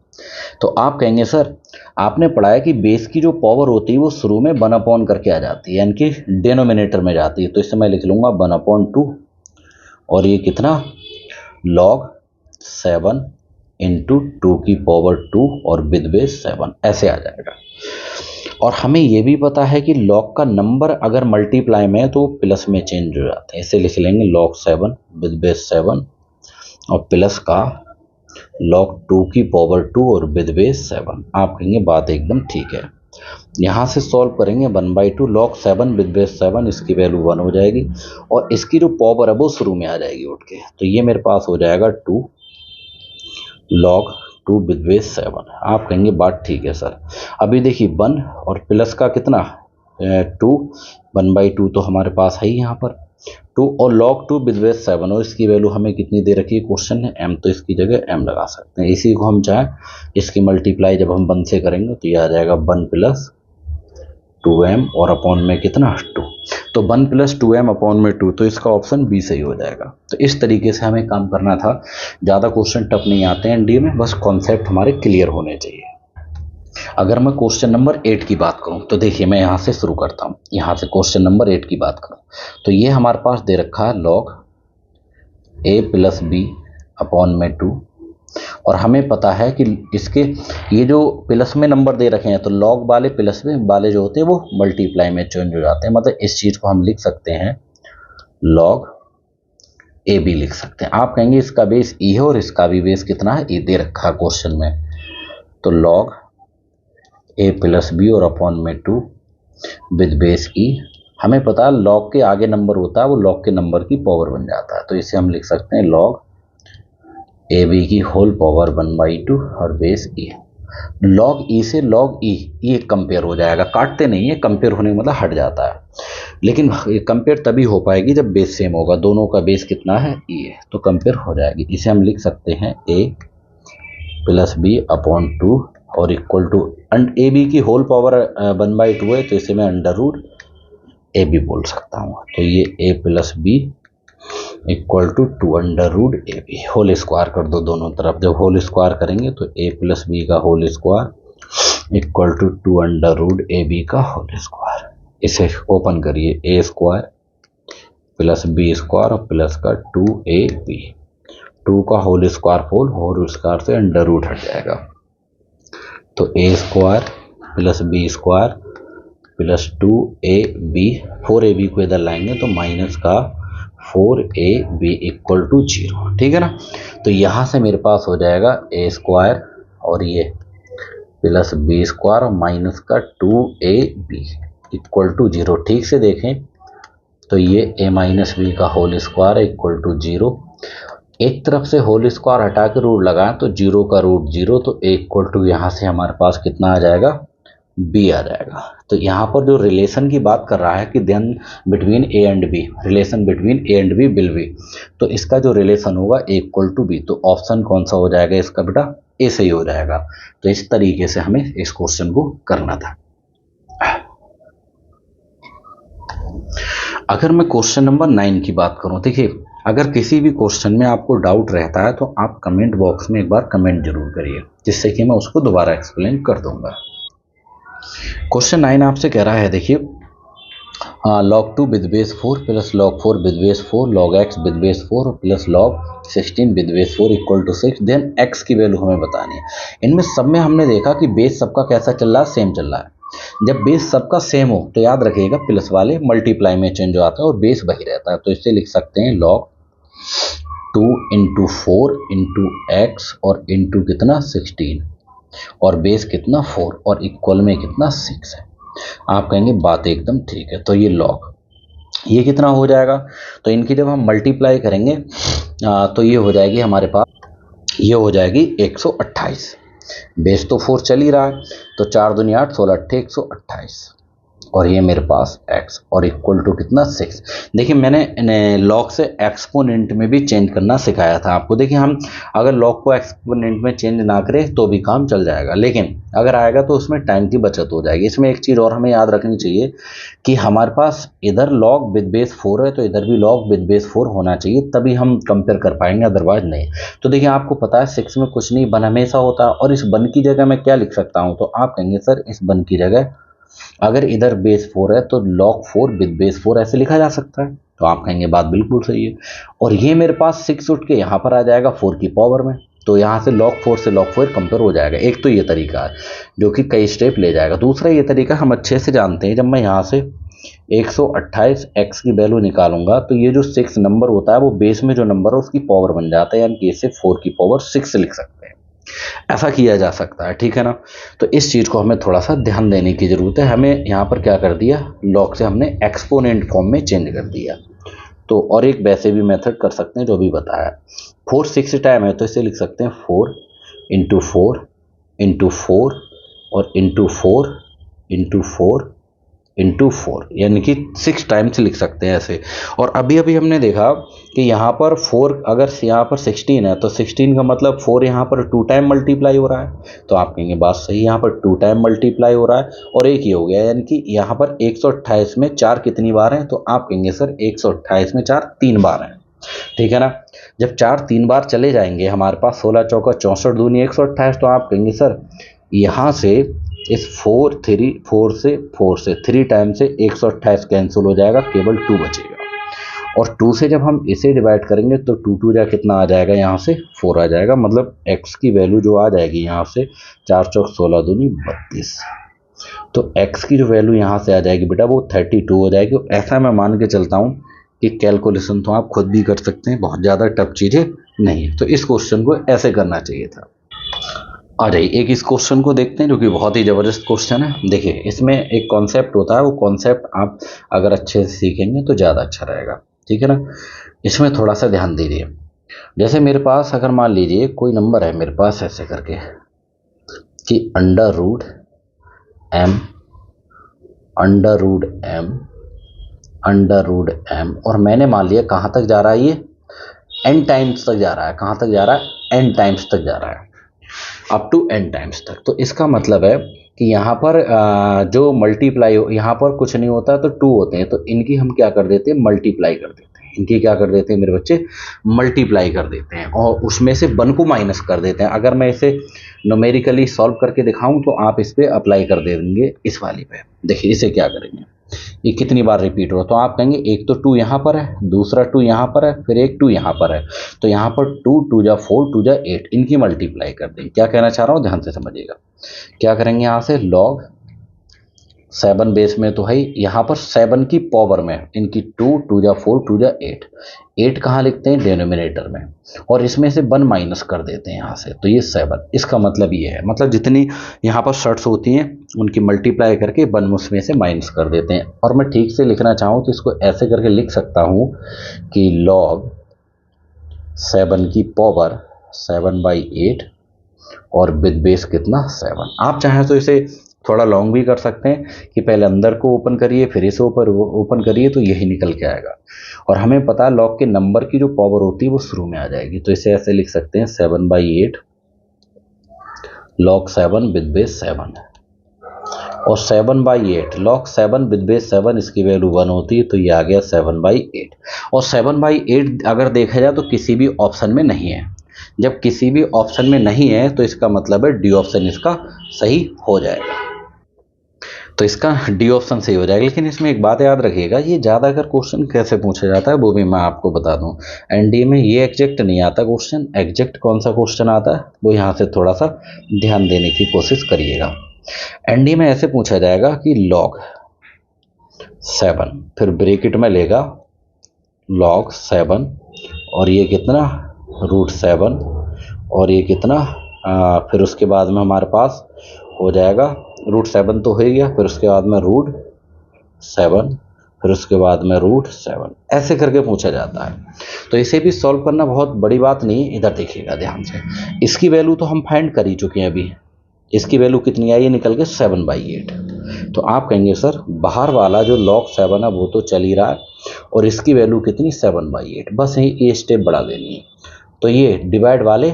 तो आप कहेंगे सर आपने पढ़ा है कि बेस की जो पावर होती है वो शुरू में 1 अपॉन करके आ जाती है, यानी कि डिनोमिनेटर में जाती है। तो इससे मैं लिख लूँगा 1/2 और ये कितना log 7 इंटू 2 की पावर 2 और विद बेस 7 ऐसे आ जाएगा। और हमें ये भी पता है कि log का नंबर अगर मल्टीप्लाई में है तो प्लस में चेंज हो जाते हैं। इसे लिख लेंगे log 7 विद बेस 7 और प्लस का log 2 की पावर 2 और विद बेस 7। आप कहेंगे बात एकदम ठीक है। यहाँ से सॉल्व करेंगे 1/2 log 7 विद बेस 7, इसकी वैल्यू 1 हो जाएगी और इसकी जो पावर है वो शुरू में आ जाएगी उठ के। तो ये मेरे पास हो जाएगा 2 log 2 विद बेस 7। आप कहेंगे बात ठीक है सर। अभी देखिए 1 और प्लस का कितना 2, 1/2 तो हमारे पास है ही यहाँ पर 2 और log 2 विद बेस 7 और इसकी वैल्यू हमें कितनी दे रखी है क्वेश्चन में m, तो इसकी जगह m लगा सकते हैं। इसी को हम चाहें इसकी मल्टीप्लाई जब हम 1 से करेंगे तो ये आ जाएगा 1 + 2m और अपॉन में कितना 2, तो 1 + 2m अपॉन में 2, तो इसका ऑप्शन बी सही हो जाएगा। तो इस तरीके से हमें काम करना था। ज़्यादा क्वेश्चन टफ नहीं आते हैं एनडीए में, बस कॉन्सेप्ट हमारे क्लियर होने चाहिए। अगर मैं क्वेश्चन नंबर 8 की बात करूं तो देखिए मैं यहाँ से शुरू करता हूँ। यहाँ से क्वेश्चन नंबर 8 की बात करूँ तो ये हमारे पास दे रखा है log a + b अपॉन में 2 और हमें पता है कि इसके ये जो प्लस में नंबर दे रखे हैं तो लॉग वाले प्लस में वाले जो होते हैं वो मल्टीप्लाई में चेंज हो जाते हैं। मतलब इस चीज़ को हम लिख सकते हैं log ए बी लिख सकते हैं। आप कहेंगे इसका बेस ई है और इसका भी बेस कितना है, ई दे रखा है क्वेश्चन में। तो log a + b और अपॉन में 2 विद बेस ई। हमें पता है log के आगे नंबर होता है वो log के नंबर की पावर बन जाता है। तो इसे हम लिख सकते हैं log ए बी की होल पावर 1/2 और बेस ई। log ई से log ई ये कंपेयर हो जाएगा, काटते नहीं है, कंपेयर होने मतलब हट जाता है। लेकिन कंपेयर तभी हो पाएगी जब बेस सेम होगा, दोनों का बेस कितना है ई है, तो कंपेयर हो जाएगी। इसे हम लिख सकते हैं a + b अपॉन 2 और इक्वल टू ए बी की होल पावर 1/2 है तो इसे मैं √ab बोल सकता हूँ। तो ये a + b equal to 2 √ab whole square कर दो दोनों तरफ। जब होल स्क्वायर करेंगे तो a + b का whole square equal to 2 √ab का होल स्क्वायर। इसे ओपन करिए, a² + b² और प्लस का 2ab, 2 का होल स्क्वायर 4, होल स्क्वायर से अंडर रूट हट जाएगा। तो a² + b² plus 2ab, 4ab को इधर लाएंगे तो माइनस का 4ab इक्वल टू 0। ठीक है ना? तो यहाँ से मेरे पास हो जाएगा a² और ये + b² और माइनस का 2ab इक्वल टू 0। ठीक से देखें तो ये a - b का होल स्क्वायर इक्वल टू 0। एक तरफ से होल स्क्वायर हटा के रूट लगाएं तो 0 का रूट 0, तो a इक्वल टू यहाँ से हमारे पास कितना आ जाएगा b आ जाएगा। तो यहाँ पर जो रिलेशन की बात कर रहा है कि then between a and b, relation between a and b will be, तो इसका जो रिलेशन होगा a इक्वल टू b, तो ऑप्शन कौन सा हो जाएगा इसका बेटा, a सही हो जाएगा। तो इस तरीके से हमें इस क्वेश्चन को करना था। अगर मैं क्वेश्चन नंबर 9 की बात करूं, देखिए अगर किसी भी क्वेश्चन में आपको डाउट रहता है तो आप कमेंट बॉक्स में एक बार कमेंट जरूर करिए, जिससे कि मैं उसको दोबारा एक्सप्लेन कर दूंगा। क्वेश्चन 9 आपसे कह रहा है, देखिए log 2 with base 4 plus log 4 with base 4 log x with base 4 plus log 16 with base 4 equal to 6, then x की वैल्यू हमें बतानी है। इनमें सब में हमने देखा कि बेस सबका कैसा चल रहा है, सेम चल रहा है। जब बेस सबका सेम हो तो याद रखिएगा प्लस वाले मल्टीप्लाई में चेंज हो आता है और बेस वही रहता है। तो इससे लिख सकते हैं log 2 × 4 × x और इंटू कितना 16 और बेस कितना 4 और इक्वल में कितना 6 है। आप कहेंगे बात एकदम ठीक है। तो ये लॉग ये कितना हो जाएगा, तो इनकी जब हम मल्टीप्लाई करेंगे तो ये हो जाएगी हमारे पास, ये हो जाएगी 128। बेस तो 4 चल ही रहा है, तो 4 दूनी 8, 16 अट्ठे 128 और ये मेरे पास x और इक्वल टू कितना 6। देखिए मैंने लॉग से एक्सपोनेंट में भी चेंज करना सिखाया था आपको। देखिए हम अगर लॉग को एक्सपोनेंट में चेंज ना करें तो भी काम चल जाएगा, लेकिन अगर आएगा तो उसमें टाइम की बचत हो जाएगी। इसमें एक चीज़ और हमें याद रखनी चाहिए कि हमारे पास इधर लॉग विद बेस 4 है तो इधर भी लॉग विद बेस 4 होना चाहिए, तभी हम कंपेयर कर पाएंगे, अदरवाइज नहीं। तो देखिए आपको पता है 6 में कुछ नहीं, वन हमेशा होता है। और इस वन की जगह मैं क्या लिख सकता हूँ, तो आप कहेंगे सर इस वन की जगह अगर इधर बेस 4 है तो log 4 विद बेस 4 ऐसे लिखा जा सकता है। तो आप कहेंगे बात बिल्कुल सही है। और ये मेरे पास 6 उठ के यहाँ पर आ जाएगा 4 की पावर में, तो यहाँ से log 4 से log 4 कंपेयर हो जाएगा। एक तो ये तरीका है जो कि कई स्टेप ले जाएगा। दूसरा ये तरीका हम अच्छे से जानते हैं, जब मैं यहाँ से 128 x की वैल्यू निकालूंगा तो ये जो 6 नंबर होता है वो बेस में जो नंबर है उसकी पावर बन जाता है, यानी कि इसे 4 की पावर 6 लिख सकते हैं। ऐसा किया जा सकता है, ठीक है ना। तो इस चीज़ को हमें थोड़ा सा ध्यान देने की ज़रूरत है। हमें यहाँ पर क्या कर दिया, लॉग से हमने एक्सपोनेंट फॉर्म में चेंज कर दिया। तो और एक वैसे भी मेथड कर सकते हैं जो भी बताया। 4 6 टाइम है तो इसे लिख सकते हैं 4 इंटू 4 इंटू 4 और इंटू 4 इंटू 4 इंटू 4, यानी कि 6 टाइम्स लिख सकते हैं ऐसे। और अभी अभी हमने देखा कि यहाँ पर 4, अगर यहाँ पर 16 है तो 16 का मतलब 4 यहाँ पर 2 टाइम मल्टीप्लाई हो रहा है। तो आप कहेंगे बात सही, यहाँ पर 2 टाइम मल्टीप्लाई हो रहा है और एक ही हो गया, यानी कि यहाँ पर 128 में 4 कितनी बार हैं, तो आप कहेंगे सर 128 में 4 3 बार हैं, ठीक है ना। जब 4 3 बार चले जाएंगे हमारे पास 16 चौका 64 दूनी 128, तो आप कहेंगे सर यहाँ से इस 4 से 3 टाइम से 128 कैंसिल हो जाएगा, केवल 2 बचेगा। और 2 से जब हम इसे डिवाइड करेंगे तो 2 2 जा कितना आ जाएगा, यहाँ से 4 आ जाएगा। मतलब x की वैल्यू जो आ जाएगी यहाँ से 4 चौक 16 दूनी 32, तो x की जो वैल्यू यहाँ से आ जाएगी बेटा वो 32 हो जाएगी। ऐसा मैं मान के चलता हूँ कि कैलकुलेशन तो आप खुद भी कर सकते हैं, बहुत ज़्यादा टफ चीज़ें नहीं है। तो इस क्वेश्चन को ऐसे करना चाहिए था। आ जाइए एक इस क्वेश्चन को देखते हैं जो कि बहुत ही ज़बरदस्त क्वेश्चन है। देखिए इसमें एक कॉन्सेप्ट होता है, वो कॉन्सेप्ट आप अगर अच्छे से सीखेंगे तो ज़्यादा अच्छा रहेगा, ठीक है ना। इसमें थोड़ा सा ध्यान दीजिए। जैसे मेरे पास अगर मान लीजिए कोई नंबर है मेरे पास ऐसे करके कि अंडर रूट एम और मैंने मान लिया कहाँ तक जा रहा है, ये n टाइम्स तक जा रहा है। कहाँ तक जा रहा है, n टाइम्स तक जा रहा है, अप टू n टाइम्स तक। तो इसका मतलब है कि यहाँ पर जो मल्टीप्लाई यहाँ पर कुछ नहीं होता तो 2 होते हैं, तो इनकी हम क्या कर देते हैं, मल्टीप्लाई कर देते हैं। इनकी क्या कर देते हैं मेरे बच्चे, मल्टीप्लाई कर देते हैं और उसमें से 1 को माइनस कर देते हैं। अगर मैं इसे न्यूमेरिकली सॉल्व करके दिखाऊं तो आप इस पर अप्लाई कर देंगे इस वाली पे। देखिए इसे क्या करेंगे, ये कितनी बार रिपीट हो, तो आप कहेंगे एक तो 2 यहाँ पर है, दूसरा 2 यहाँ पर है, फिर एक 2 यहाँ पर है। तो यहाँ पर 2 2 जा 4 2 जा 8, इनकी मल्टीप्लाई कर देंगे। क्या कहना चाह रहा हूँ ध्यान से समझिएगा। क्या करेंगे यहाँ से लॉग 7 बेस में तो है यहाँ पर 7 की पावर में इनकी 2 2 जा 4 2 जा 8, 8 कहाँ लिखते हैं, डिनोमिनेटर में, और इसमें से 1 माइनस कर देते हैं यहाँ से, तो ये 7। इसका मतलब ये है, मतलब जितनी यहाँ पर शर्ट्स होती हैं उनकी मल्टीप्लाई करके 1 उसमें से माइनस कर देते हैं। और मैं ठीक से लिखना चाहूँ तो इसको ऐसे करके लिख सकता हूँ कि लॉग 7 की पावर 7/8 और विद बेस कितना 7। आप चाहें तो इसे थोड़ा लॉन्ग भी कर सकते हैं कि पहले अंदर को ओपन करिए फिर इसे ऊपर ओपन करिए, तो यही निकल के आएगा। और हमें पता है लॉग के नंबर की जो पावर होती है वो शुरू में आ जाएगी, तो इसे ऐसे लिख सकते हैं 7/8 log 7 विद बेस 7 और 7/8 log 7 विद बेस 7, इसकी वैल्यू 1 होती है, तो ये आ गया 7/8। और 7/8 अगर देखा जाए तो किसी भी ऑप्शन में नहीं है। जब किसी भी ऑप्शन में नहीं है तो इसका मतलब है डी ऑप्शन इसका सही हो जाएगा। तो इसका डी ऑप्शन सही हो जाएगा। लेकिन इसमें एक बात याद रखिएगा, ये ज़्यादातर क्वेश्चन कैसे पूछा जाता है वो भी मैं आपको बता दूं। एनडीए में ये एग्जैक्ट नहीं आता क्वेश्चन, एग्जैक्ट कौन सा क्वेश्चन आता है वो यहाँ से थोड़ा सा ध्यान देने की कोशिश करिएगा। एनडीए में ऐसे पूछा जाएगा कि log 7 फिर ब्रैकेट में लेगा log 7 और ये कितना √7 और ये कितना फिर उसके बाद में हमारे पास हो जाएगा √7 तो हो ही गया, फिर उसके बाद में √7, फिर उसके बाद में √7, ऐसे करके पूछा जाता है। तो इसे भी सॉल्व करना बहुत बड़ी बात नहीं है। इधर देखिएगा ध्यान से, इसकी वैल्यू तो हम फाइंड कर ही चुके हैं अभी। इसकी वैल्यू कितनी आई है निकल के 7/8। तो आप कहेंगे सर बाहर वाला जो log 7 है वो तो चल ही रहा है और इसकी वैल्यू कितनी 7/8, बस ये स्टेप बढ़ा देनी है। तो ये डिवाइड वाले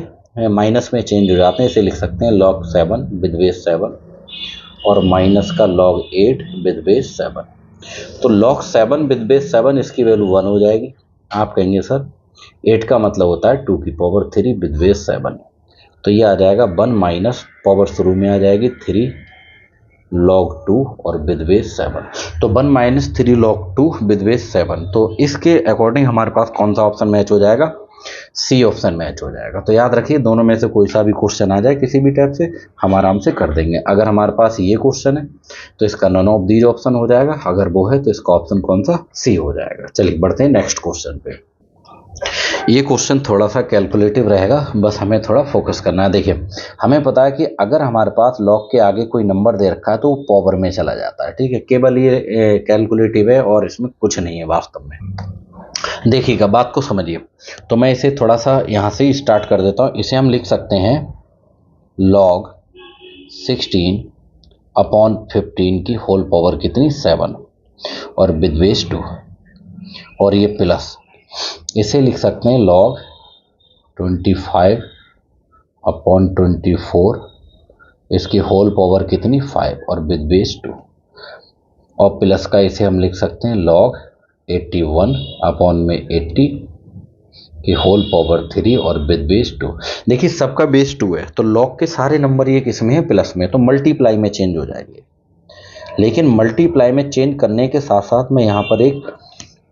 माइनस में चेंज हो जाते हैं, इसे लिख सकते हैं log 7 विद बेस 7 और माइनस का log 8 विद बेस 7। तो log 7 विद बेस 7 इसकी वैल्यू 1 हो जाएगी। आप कहेंगे सर 8 का मतलब होता है 2⁻³ विद बेस 7, तो ये आ जाएगा 1 माइनस पावर शुरू में आ जाएगी 3 log 2 और विद बेस 7। तो 1 माइनस 3 log 2 विद बेस 7, तो इसके अकॉर्डिंग हमारे पास कौन सा ऑप्शन मैच हो जाएगा? सी ऑप्शन मैच हो जाएगा। तो याद रखिए दोनों में से कोई सा भी क्वेश्चन आ जाए किसी भी टाइप से हम आराम से कर देंगे। अगर हमारे पास ये क्वेश्चन है तो इसका नन ऑफ दीज ऑप्शन हो जाएगा, अगर वो है तो इसका ऑप्शन कौन सा? सी हो जाएगा। चलिए बढ़ते हैं नेक्स्ट क्वेश्चन पे। ये क्वेश्चन थोड़ा सा कैलकुलेटिव रहेगा, बस हमें थोड़ा फोकस करना है। देखिए हमें पता है कि अगर हमारे पास लॉग के आगे कोई नंबर दे रखा है तो वो पावर में चला जाता है, ठीक है। केवल ये कैलकुलेटिव है और इसमें कुछ नहीं है वास्तव में। देखिएगा बात को समझिए। तो मैं इसे थोड़ा सा यहाँ से ही स्टार्ट कर देता हूँ। इसे हम लिख सकते हैं log 16/15 की होल पावर कितनी 7 और विद बेस 2, और ये प्लस इसे लिख सकते हैं log 25/24 इसकी होल पावर कितनी 5 और विद बेस 2, और प्लस का इसे हम लिख सकते हैं log 81/80 की होल पावर 3 और विद बेस 2। देखिए सबका बेस 2 है तो log के सारे नंबर ये किस में है? प्लस में, तो मल्टीप्लाई में चेंज हो जाएंगे। लेकिन मल्टीप्लाई में चेंज करने के साथ साथ मैं यहाँ पर एक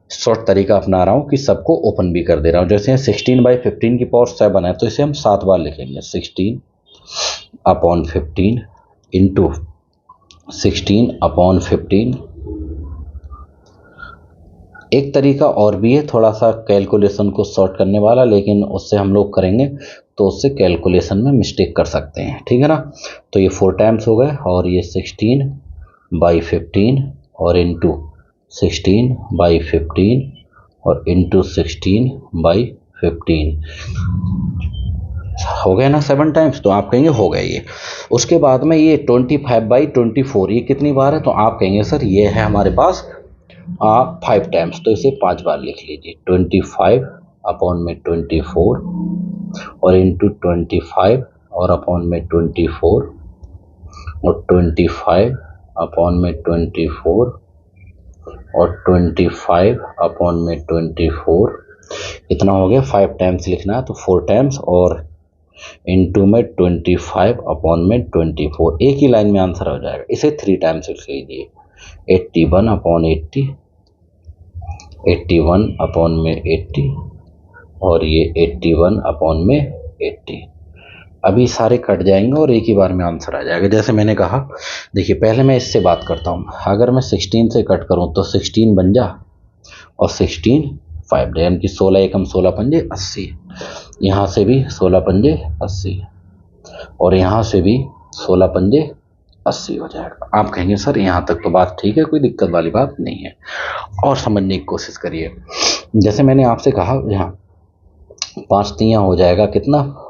शॉर्ट तरीका अपना रहा हूँ कि सबको ओपन भी कर दे रहा हूँ। जैसे 16/15 की पावर 7 है तो इसे हम 7 बार लिखेंगे, 16/15 इंटू 16/15। एक तरीका और भी है थोड़ा सा कैलकुलेशन को शॉर्ट करने वाला, लेकिन उससे हम लोग करेंगे तो उससे कैलकुलेशन में मिस्टेक कर सकते हैं, ठीक है ना। तो ये 4 टाइम्स हो गए और ये 16/15 और इंटू 16/15 और इंटू 16/15 हो गया ना 7 टाइम्स। तो आप कहेंगे हो गया ये। उसके बाद में ये 25/24 ये कितनी बार है? तो आप कहेंगे सर ये है हमारे पास 5 टाइम्स, तो इसे 5 बार लिख लीजिए। 25/24 और इंटू 25 और अपॉन में 24 और 25/24 और 25/24 इतना हो गया। 5 टाइम्स लिखना है तो 4 टाइम्स और इंटू में 25/24, एक ही लाइन में आंसर हो जाएगा। इसे 3 टाइम्स लिख लीजिए, 81/80, 81/80 और ये 81/80। अभी सारे कट जाएंगे और एक ही बार में आंसर आ जाएगा। जैसे मैंने कहा देखिए पहले मैं इससे बात करता हूँ, अगर मैं 16 से कट करूँ तो 16 बन जा और 16 5 यानी कि 16 एकम 16 पंजे 80, यहाँ से भी 16 पंजे 80 और यहाँ से भी 16 पंजे 80 हो जाएगा। आप कहेंगे सर यहाँ तक तो बात ठीक है, कोई दिक्कत वाली बात नहीं है। और समझने की कोशिश करिए। जैसे मैंने आपसे कहा यहाँ 5 तियाँ हो जाएगा कितना?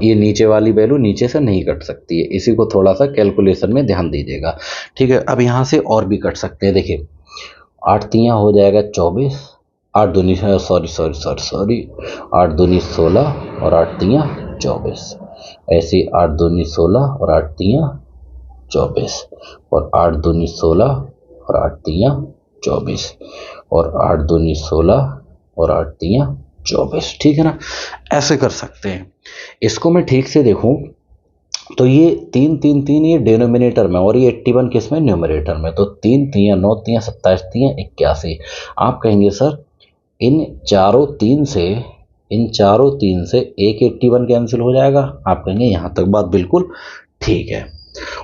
ये नीचे वाली वैल्यू नीचे से नहीं कट सकती है, इसी को थोड़ा सा कैलकुलेशन में ध्यान दीजिएगा, ठीक है। अब यहाँ से और भी कट सकते हैं। देखिए 8 तियाँ हो जाएगा 24, 8 दूनी 16 और 8 तियाँ 24, ऐसे 8 दूनी 16 और 8 तियाँ 24 और 8 दूनी 16 और 8 तियाँ 24 और 8 दूनी 16 और 8 तियाँ 24, ठीक है ना। ऐसे कर सकते हैं। इसको मैं ठीक से देखूं तो ये 3 3 3 ये डिनोमिनेटर में और ये 81 किस में? न्यूमरेटर में। तो 3 तियाँ 9 तियाँ 27 तियाँ 81। आप कहेंगे सर इन चारों तीन से एक 81 कैंसिल हो जाएगा। आप कहेंगे यहाँ तक बात बिल्कुल ठीक है।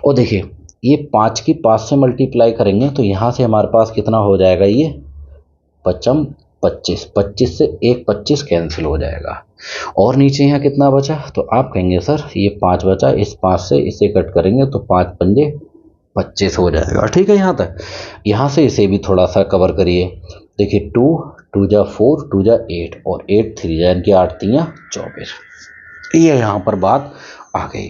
और देखिए ये 5 की 5 से मल्टीप्लाई करेंगे तो यहाँ से हमारे पास कितना हो जाएगा? ये 55 25, 25 से एक 25 कैंसिल हो जाएगा और नीचे यहाँ कितना बचा, तो आप कहेंगे सर ये 5 बचा, इस 5 से इसे कट करेंगे तो 5 पंजे 25 हो जाएगा। ठीक है, यहाँ तक। यहाँ से इसे भी थोड़ा सा कवर करिए। देखिए 2 2 जा 4 2 जा 8 और 8 3 जा, यानी 8 3 24। ये यहाँ पर बात आ गई।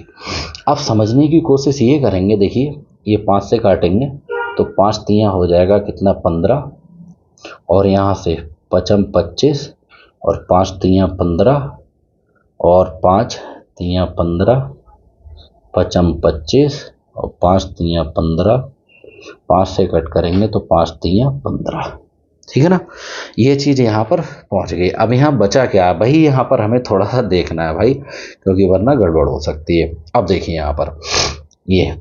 अब समझने की कोशिश ये करेंगे। देखिए ये 5 से काटेंगे तो 5 3 हो जाएगा कितना, 15, और यहाँ से 5 25 और 5 3 15 और 5 3 15, 5 25 और 5 3 15, 5 से कट करेंगे तो 5 3 15। ठीक है ना, ये चीज़ यहाँ पर पहुँच गई। अब यहाँ बचा क्या भाई, यहाँ पर हमें थोड़ा सा देखना है भाई, क्योंकि वरना गड़बड़ हो सकती है। अब देखिए यहाँ पर ये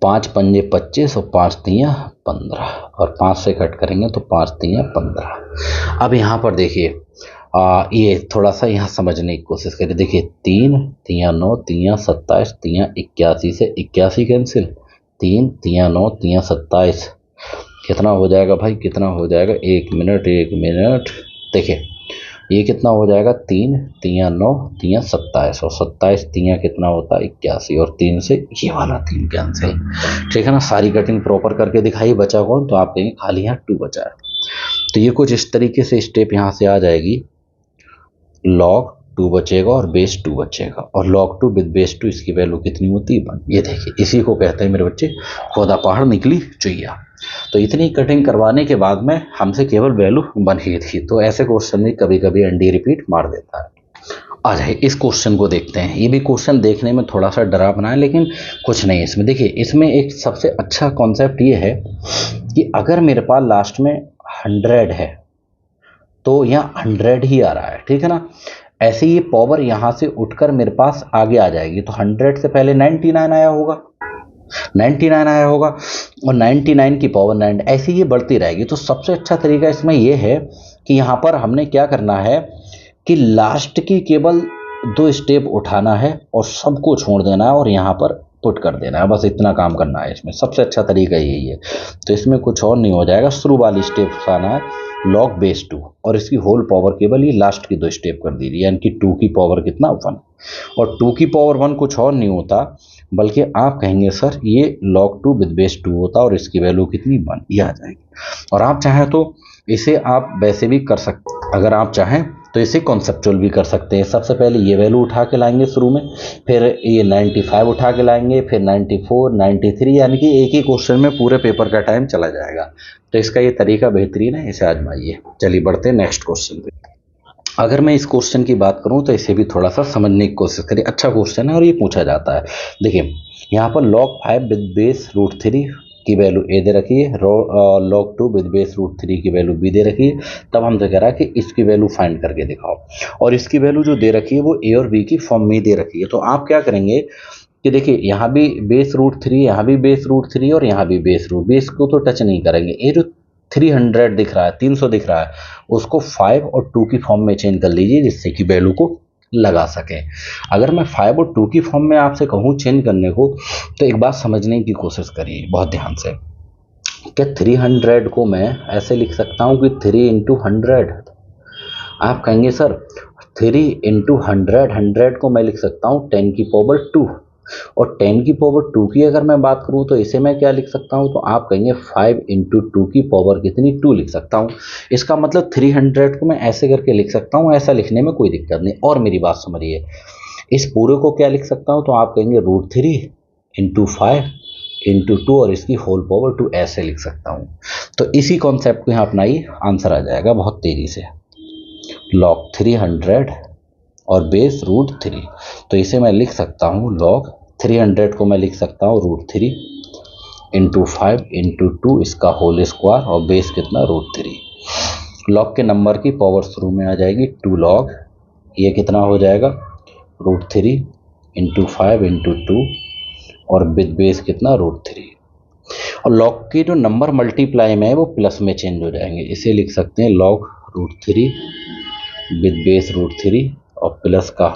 5 पंजे 25 और 5 3 15 और 5 से कट करेंगे तो 5 3 15। अब यहाँ पर देखिए ये थोड़ा सा यहाँ समझने की कोशिश करिए। देखिए 3 3 9 3 27 3 81 से 81 कैंसिल, 3 3 9 3 27 कितना हो जाएगा भाई, कितना हो जाएगा, एक मिनट। देखिए ये कितना हो जाएगा, 3 3 9 3 27 और 27 3 कितना होता है 81 और 3 से ये वाला 3 कैंसिल। ठीक है ना, सारी कटिंग प्रॉपर करके दिखाई। बचा कौन, तो आप कहेंगे खाली यहाँ 2 बचा है। तो ये कुछ इस तरीके से स्टेप यहाँ से आ जाएगी। log 2 बचेगा और बेस 2 बचेगा, और log 2 विद बेस 2 इसकी वैल्यू कितनी होती है 1। ये देखिए इसी को कहते हैं मेरे बच्चे खोदा पहाड़ निकली चुईया। तो इतनी कटिंग करवाने के बाद में हमसे केवल वैल्यू 1 ही थी। तो ऐसे क्वेश्चन में कभी कभी एनडी रिपीट मार देता है। आ जाए इस क्वेश्चन को देखते हैं। ये भी क्वेश्चन देखने में थोड़ा सा डरावना है, लेकिन कुछ नहीं इसमें। देखिए इसमें एक सबसे अच्छा कॉन्सेप्ट ये है कि अगर मेरे पास लास्ट में 100 है तो यहाँ 100 ही आ रहा है। ठीक है ना, ऐसे ये पावर यहाँ से उठकर मेरे पास आगे आ जाएगी। तो 100 से पहले 99 आया होगा, 99 आया होगा, और 99 की पावर 9, ऐसे ये बढ़ती रहेगी। तो सबसे अच्छा तरीका इसमें यह है कि यहाँ पर हमने क्या करना है कि लास्ट की केवल 2 स्टेप उठाना है और सबको छोड़ देना है और यहाँ पर पुट कर देना है। बस इतना काम करना है इसमें, सबसे अच्छा तरीका यही है। तो इसमें कुछ और नहीं हो जाएगा। शुरू वाली स्टेप उठाना है log बेस 2 और इसकी होल पावर केवल ये लास्ट की 2 स्टेप कर दी थी, यानी कि 2 की पावर कितना 1, और 2 की पावर 1 कुछ और नहीं होता बल्कि आप कहेंगे सर ये log 2 विद बेस 2 होता और इसकी वैल्यू कितनी 1, ये आ जाएगी। और आप चाहें तो इसे आप वैसे भी कर सकते, अगर आप चाहें तो इसे कॉन्सेप्चुअल भी कर सकते हैं। सबसे पहले ये वैल्यू उठा के लाएंगे शुरू में, फिर ये 95 उठा के लाएंगे, फिर 94 93, यानी कि एक ही क्वेश्चन में पूरे पेपर का टाइम चला जाएगा। तो इसका ये तरीका बेहतरीन है, इसे आजमाइए। चलिए बढ़ते हैं नेक्स्ट क्वेश्चन पे। अगर मैं इस क्वेश्चन की बात करूं तो इसे भी थोड़ा सा समझने की कोशिश करिए। अच्छा क्वेश्चन है और ये पूछा जाता है। देखिए यहाँ पर log 5 विद बेस रूट 3 की वैल्यू ए दे रखी है, log 2 विद बेस रूट 3 की वैल्यू बी दे रखी है। तब हमसे कह रहा है कि इसकी वैल्यू फाइंड करके दिखाओ, और इसकी वैल्यू जो दे रखी है वो ए और बी की फॉर्म में दे रखी है। तो आप क्या करेंगे कि देखिए यहाँ भी बेस रूट 3, यहाँ भी बेस रूट 3 और यहाँ भी बेस को तो टच नहीं करेंगे। ये जो 300 दिख रहा है, 300 दिख रहा है, उसको 5 और 2 की फॉर्म में चेंज कर लीजिए जिससे कि वैल्यू को लगा सके। अगर मैं 5 और 2 की फॉर्म में आपसे कहूँ चेंज करने को, तो एक बात समझने की कोशिश करिए बहुत ध्यान से। क्या 300 को मैं ऐसे लिख सकता हूँ कि 3 इंटू 100? आप कहेंगे सर 3 इंटू 100 को मैं लिख सकता हूँ 10 की पावर 2, और 10 की पावर 2 की अगर मैं बात करूं तो इसे मैं क्या लिख सकता हूं, तो आप कहेंगे 5 इंटू 2 की पावर कितनी 2 लिख सकता हूं। इसका मतलब 300 को मैं ऐसे करके लिख सकता हूं, ऐसा लिखने में कोई दिक्कत नहीं। और मेरी बात समझिए, इस पूरे को क्या लिख सकता हूं, तो आप कहेंगे रूट 3 इंटू 5 इंटू 2 और इसकी होल पावर 2 ऐसे लिख सकता हूं। तो इसी कॉन्सेप्ट को यहाँ अपनाइए, आंसर आ जाएगा बहुत तेजी से। log 300 और बेस रूट 3, तो इसे मैं लिख सकता हूँ log 300 को मैं लिख सकता हूँ रूट 3 इंटू 5 इंटू 2 इसका होल स्क्वायर, और बेस कितना रूट 3। log के नंबर की पावर शुरू में आ जाएगी 2 log, ये कितना हो जाएगा रूट 3 इंटू 5 इंटू 2 और विद बेस कितना रूट 3। और log के जो नंबर मल्टीप्लाई में है वो प्लस में चेंज हो जाएंगे। इसे लिख सकते हैं log root 3 with base root 3 और प्लस का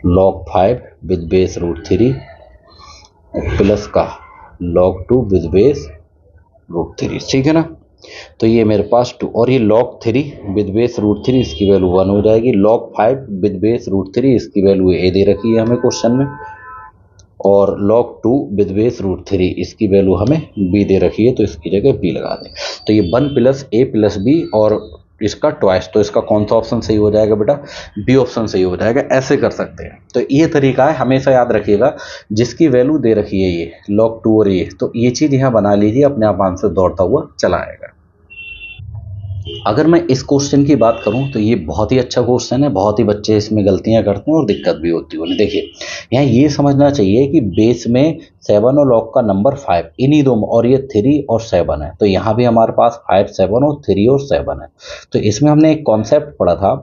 log 5 विद बेस रूट 3 और प्लस का log 2 विद बेस रूट 3। ठीक है ना, तो ये मेरे पास 2 और ये log 3 विद बेस रूट 3 इसकी वैल्यू 1 हो जाएगी। log 5 विद बेस रूट 3 इसकी वैल्यू a दे रखी है हमें क्वेश्चन में, और log 2 विद बेस रूट 3 इसकी वैल्यू हमें b दे रखी है, तो इसकी जगह b लगा दें। तो ये 1 प्लस a प्लस b और इसका ट्वाइस, तो इसका कौन सा ऑप्शन सही हो जाएगा बेटा? बी ऑप्शन सही हो जाएगा। ऐसे कर सकते हैं। तो ये तरीका है, हमेशा याद रखिएगा। जिसकी वैल्यू दे रखी है ये log 2 और ये, तो ये चीज़ यहाँ बना लीजिए, अपने आप आंसर दौड़ता हुआ चला आएगा। अगर मैं इस क्वेश्चन की बात करूं तो ये बहुत ही अच्छा क्वेश्चन है। बहुत ही बच्चे इसमें गलतियां करते हैं और दिक्कत भी होती है उन्हें। देखिए यहाँ ये समझना चाहिए कि बेस में 7 और log का नंबर 5, इन्हीं दो, और ये 3 और 7 है। तो यहाँ भी हमारे पास 5 7 और 3 और 7 है। तो इसमें हमने एक कॉन्सेप्ट पढ़ा था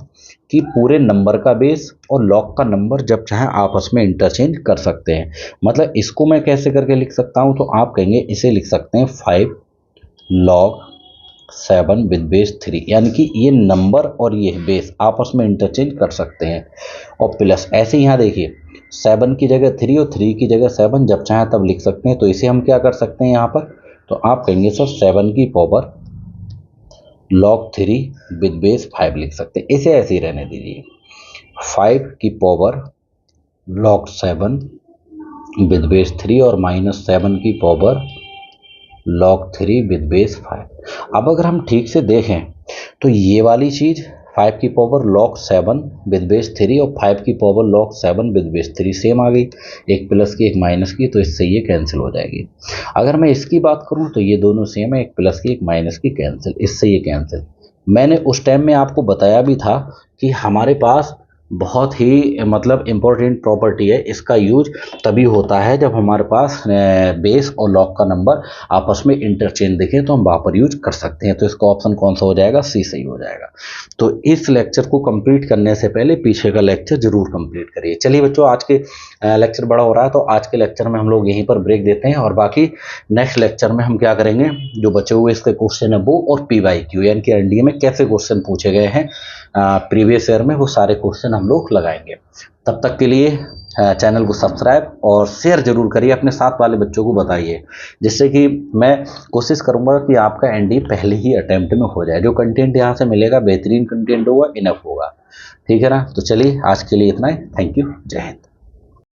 कि पूरे नंबर का बेस और log का नंबर जब चाहे आपस में इंटरचेंज कर सकते हैं। मतलब इसको मैं कैसे करके लिख सकता हूँ, तो आप कहेंगे इसे लिख सकते हैं 5 log 7 विद बेस 3, यानी कि ये नंबर और ये बेस आपस में इंटरचेंज कर सकते हैं। और प्लस ऐसे यहाँ देखिए 7 की जगह 3 और 3 की जगह 7 जब चाहे तब लिख सकते हैं। तो इसे हम क्या कर सकते हैं यहाँ पर, तो आप कहेंगे सर 7 की पावर log 3 विद बेस 5 लिख सकते हैं। इसे ऐसे ही रहने दीजिए, 5 की पावर log 7 विद बेस 3 और माइनस 7 की पावर log 3 विद बेस 5। अब अगर हम ठीक से देखें तो ये वाली चीज़ 5 की पावर log 7 विद बेस 3 और 5 की power log 7 with base 3 same आ गई, एक प्लस की एक माइनस की, तो इससे ये कैंसिल हो जाएगी। अगर मैं इसकी बात करूं तो ये दोनों सेम है, एक प्लस की एक माइनस की, कैंसिल, इससे ये कैंसिल। मैंने उस टाइम में आपको बताया भी था कि हमारे पास बहुत ही मतलब इम्पोर्टेंट प्रॉपर्टी है, इसका यूज तभी होता है जब हमारे पास बेस और log का नंबर आपस में इंटरचेंज दिखे, तो हम वहाँ पर यूज कर सकते हैं। तो इसका ऑप्शन कौन सा हो जाएगा? सी सही हो जाएगा। तो इस लेक्चर को कंप्लीट करने से पहले पीछे का लेक्चर जरूर कंप्लीट करिए। चलिए बच्चों, आज के लेक्चर बड़ा हो रहा है, तो आज के लेक्चर में हम लोग यहीं पर ब्रेक देते हैं, और बाकी नेक्स्ट लेक्चर में हम क्या करेंगे, जो बचे हुए इसके क्वेश्चन है वो, और PYQ यानी कि एनडीए में कैसे क्वेश्चन पूछे गए हैं प्रीवियस ईयर में, वो सारे क्वेश्चन हम लोग लगाएंगे। तब तक के लिए चैनल को सब्सक्राइब और शेयर जरूर करिए, अपने साथ वाले बच्चों को बताइए, जिससे कि मैं कोशिश करूंगा कि आपका एनडीए पहले ही अटेम्प्ट में हो जाए। जो कंटेंट यहाँ से मिलेगा बेहतरीन कंटेंट होगा, इनफ होगा। ठीक है ना? तो चलिए आज के लिए इतना ही। थैंक यू, जय हिंद।